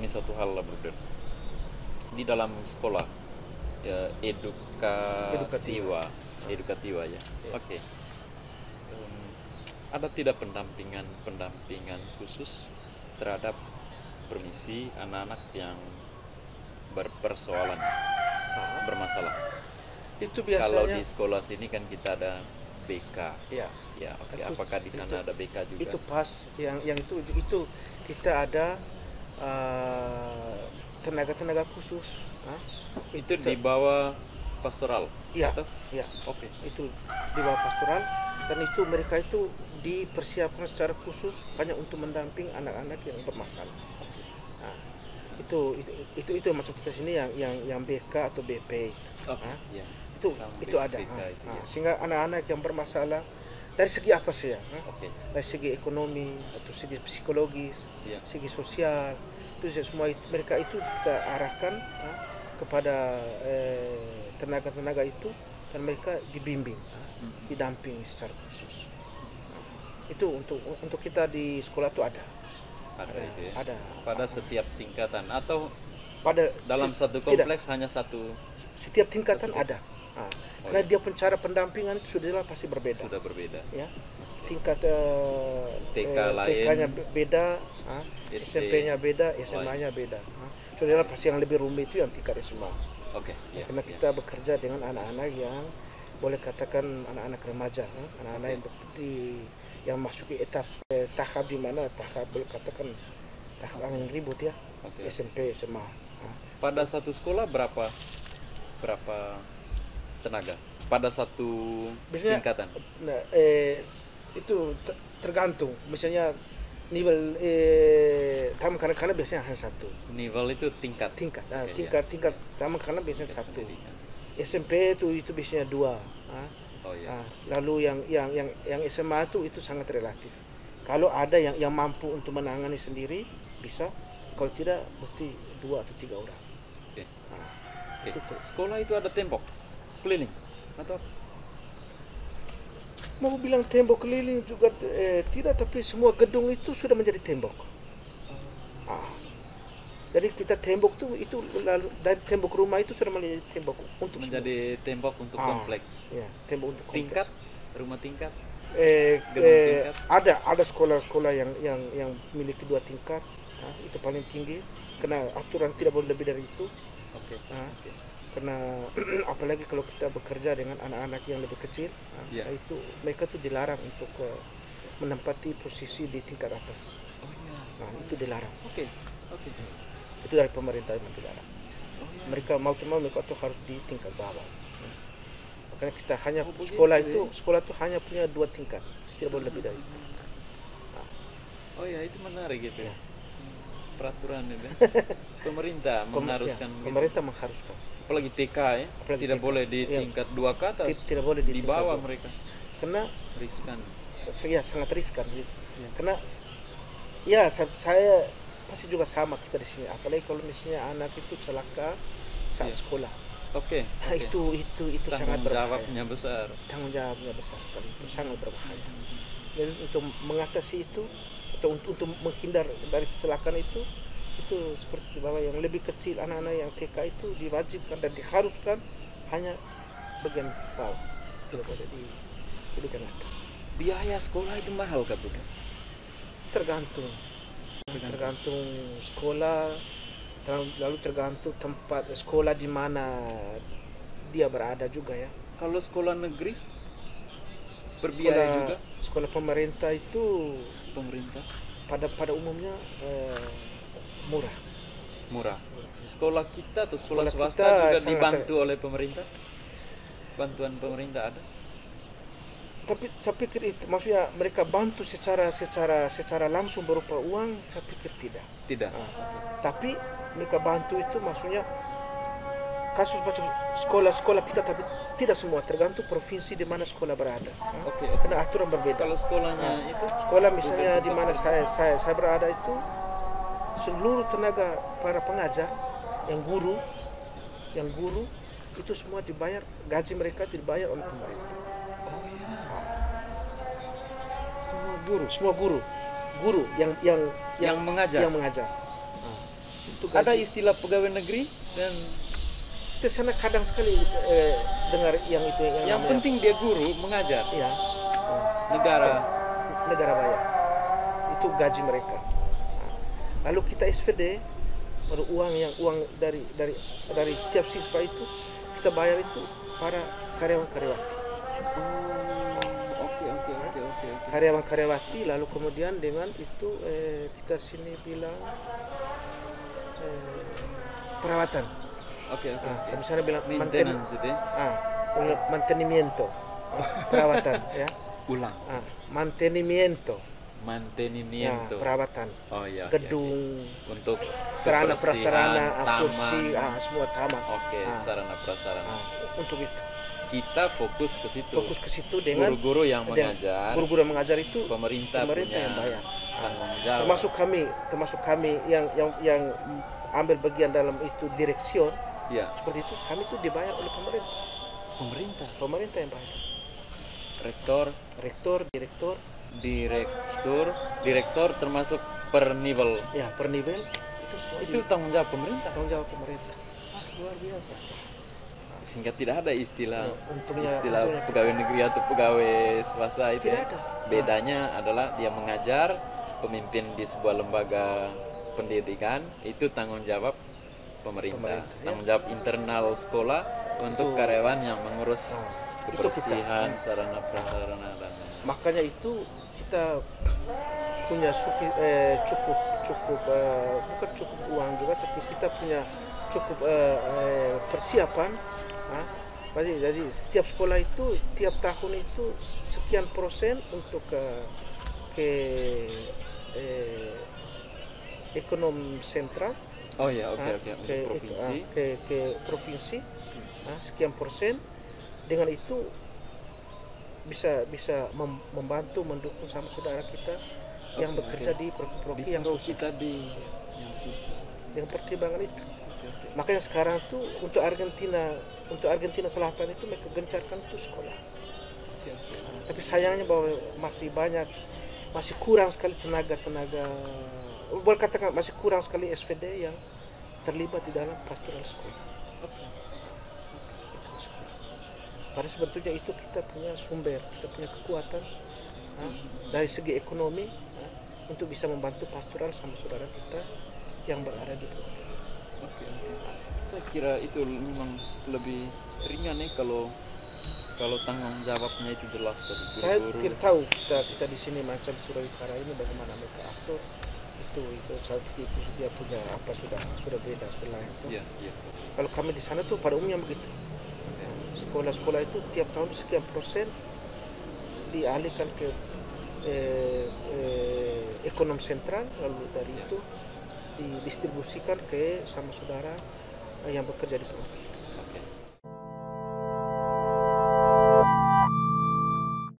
satu hal lah, Bruder. Di dalam sekolah, ya, edukativa ya. Oke. Ada tidak pendampingan khusus terhadap permisi anak-anak yang berpersoalan, bermasalah? Itu biasanya Kalau di sekolah sini kan kita ada BK. ya. Ya, oke. Apakah di sana ada BK juga? Itu pas yang itu kita ada tenaga khusus. Itu di bawah pastoral? Iya, Atau? ya. Oke. Itu di bawah pastoral, dan itu mereka itu dipersiapkan secara khusus hanya untuk mendamping anak-anak yang bermasalah. Nah, itu macam kita sini yang BK atau BP. Ya. Itu ada. BK itu, ya. Sehingga anak-anak yang bermasalah dari segi apa sih ya? Oke. Dari segi ekonomi atau segi psikologis, Ya. segi sosial, itu semua mereka itu kita arahkan kepada tenaga-tenaga itu, dan mereka dibimbing, didampingi secara khusus. Itu untuk kita di sekolah itu ada Itu ya. ada Pada setiap tingkatan atau pada dalam satu kompleks hanya satu? setiap tingkatan ada. Karena dia cara pendampingan itu sudah pasti berbeda. Sudah berbeda. Ya. Tingkat TK lain, TK-nya beda, SD. SMP-nya beda, SMA-nya beda. Sudah pasti yang lebih rumit itu yang tingkat SMA. Oke. Ya, Karena kita bekerja dengan anak-anak yang boleh katakan anak-anak remaja, anak-anak yang masuki tahap di mana tahap boleh katakan tahap yang ribut ya. SMP, SMA. Pada satu sekolah berapa tenaga pada satu Biasanya, tingkatan? Nah, itu tergantung. Misalnya nivel taman kanak-kanak biasanya hanya satu. Nivel itu tingkat. Tingkat Ya. taman kanak biasanya satu. Pendidikan. SMP itu biasanya dua. Ya. Lalu yang SMA itu sangat relatif. Kalau ada yang mampu untuk menangani sendiri bisa. Kalau tidak mesti 2 atau 3 orang. Oke. Itu. Sekolah itu ada tembok keliling atau? Mau bilang tembok keliling juga tidak, tapi semua gedung itu sudah menjadi tembok. Jadi kita tembok itu lalu dari tembok rumah itu sudah menjadi tembok untuk menjadi semua. Tembok untuk kompleks. Ya, tembok untuk kompleks. Tingkat, rumah tingkat. Tingkat. Ada sekolah-sekolah yang memiliki 2 tingkat. Itu paling tinggi, karena aturan tidak boleh lebih dari itu. Oke. Karena apalagi kalau kita bekerja dengan anak-anak yang lebih kecil, itu mereka tuh dilarang untuk menempati posisi di tingkat atas. Itu dilarang. Oke. Itu dari pemerintah yang dilarang. Mereka mau mereka tuh harus di tingkat bawah. Makanya kita hanya sekolah itu hanya punya 2 tingkat, tidak boleh lebih dari itu. Itu menarik gitu ya. Peraturan itu. Pemerintah mengharuskan. Pemerintah mengharuskan. Apalagi TK ya. Tidak boleh di tingkat 2 ke atas. Tidak boleh di bawah mereka. Karena riskan. Ya, sangat riskan gitu. Karena ya saya pasti juga sama kita di sini. Apalagi kalau misalnya anak itu celaka saat sekolah. Oke. Itu sangat berbahaya. Tanggung jawabnya besar sekali. Itu sangat berbahaya. Jadi untuk mengatasi itu atau untuk menghindar dari kecelakaan itu seperti di bawah yang lebih kecil, anak-anak yang TK itu diwajibkan dan diharuskan hanya bagian bawah, tidak boleh dikenakan. Biaya sekolah itu mahal kah, Bro? Tergantung sekolah, lalu tergantung tempat sekolah di mana dia berada juga ya. Kalau sekolah negeri berbiaya juga? Sekolah pemerintah itu pada umumnya murah. Sekolah kita atau sekolah swasta juga dibantu oleh pemerintah? Bantuan pemerintah ada? Tapi saya pikir itu maksudnya mereka bantu secara langsung berupa uang, saya pikir tidak. Tapi mereka bantu itu maksudnya kasus macam sekolah kita, tapi tidak semua, tergantung provinsi di mana sekolah berada. Karena aturan berbeda. Kalau sekolahnya sekolah misalnya di mana saya berada itu, seluruh tenaga para pengajar yang guru itu semua dibayar, gaji mereka dibayar oleh pemerintah. Semua guru yang mengajar. itu Ada gaji. istilah pegawai negeri dan Kita sana kadang sekali dengar yang itu yang yang namanya, penting dia guru mengajar. ya, Negara. negara bayar. Itu gaji mereka. Nah, lalu kita SPD, baru uang dari setiap siswa itu kita bayar itu para karyawan-karyawati. Oke. Karyawan-karyawati, lalu kemudian dengan itu kita sini bilang perawatan. Oke. Kalau misalnya bilang Maintenance itu. mantenimiento, perawatan, ya. Ulang. Mantenimiento, Mantenimiento. perawatan, Oh iya. gedung, Untuk sarana kebersihan, prasarana, taman. kursi, semua taman. Oke, sarana prasarana. Untuk itu Kita fokus ke situ. fokus ke situ dengan Guru-guru yang mengajar. guru-guru yang mengajar itu Pemerintah punya yang bayar. tanggung jawab. Termasuk kami yang ambil bagian dalam itu direksion Ya, seperti itu, kami itu dibayar oleh pemerintah. Pemerintah yang bayar. Rektor, direktur termasuk per nivel. ya, per nivel itu semua Itu tanggung jawab pemerintah. tanggung jawab pemerintah. Luar biasa. Sehingga tidak ada istilah Untungnya pegawai negeri atau pegawai swasta itu. tidak ada. Bedanya adalah dia mengajar, pemimpin di sebuah lembaga pendidikan, itu tanggung jawab pemerintah. Tanggung jawab internal sekolah untuk karyawan yang mengurus kebersihan, sarana prasarana dan Makanya itu kita punya cukup bukan cukup uang juga, tapi kita punya cukup persiapan. Jadi setiap sekolah itu tiap tahun itu sekian persen untuk ke ekonomi sentral. Oh ya, oke. Untuk provinsi. Ke provinsi, sekian persen. Dengan itu bisa membantu mendukung sama saudara kita yang bekerja di provinsi yang susah. Yang susah. Yang pertimbangan itu. Makanya sekarang tuh untuk Argentina Selatan itu mereka gencarkan itu sekolah. Tapi sayangnya bahwa masih kurang sekali tenaga, boleh katakan masih kurang sekali SPD yang terlibat di dalam pastoral sekolah. Padahal sebetulnya itu kita punya sumber, kita punya kekuatan dari segi ekonomi untuk bisa membantu pastoral sama saudara kita yang berada di provinsi. Saya kira itu memang lebih ringan ya kalau tanggung jawabnya itu jelas dari guru-guru. Saya tidak tahu kita di sini macam Suraikara ini bagaimana mereka atur itu dia punya apa sudah beda selain itu. Iya. Kalau kami di sana tuh pada umumnya begitu. Sekolah-sekolah itu tiap tahun sekian persen dialihkan ke ekonomi sentral, lalu dari itu didistribusikan ke sama saudara yang bekerja di provinsi.